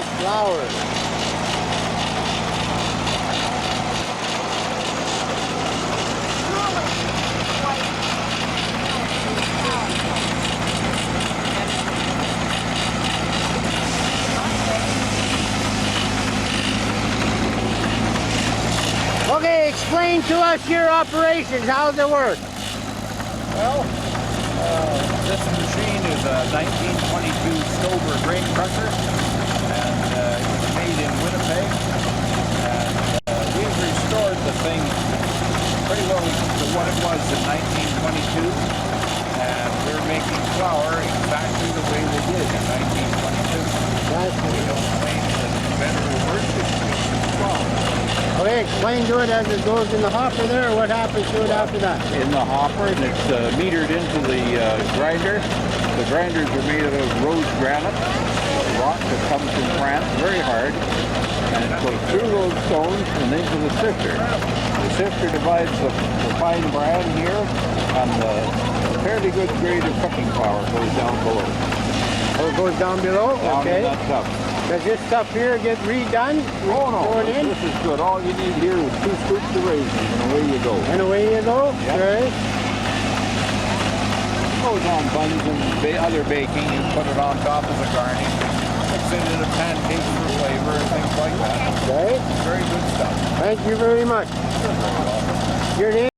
Flour. Okay, explain to us your operations. How does it work? Well, this machine is a 1922 Stover grain crusher, and it was made in Winnipeg. And we've restored the thing pretty well to what it was in 1922, and we're making flour exactly the way they did in 1922. We don't claim that the inventor worked, it's flour. Okay, explain to it as it goes in the hopper there, or what happens to it after that? In the hopper, and it's metered into the grinder. The grinders are made out of rose granite, rock that comes from France, very hard, and it goes through those stones and into the sifter. The sifter divides the fine bran here, and the fairly good grade of cooking flour goes down below. Oh, it goes down below? Down Okay. in that stuff. Does this stuff here get redone? Oh no, Throw it in? this is good. All you need here is 2 scoops of raisins, and away you go. And away you go? Yep. Okay. Goes on buns and other baking. You put it on top as a garnish. Mix it into pancakes for flavor and things like that. Okay. Very good stuff. Thank you very much. Your name?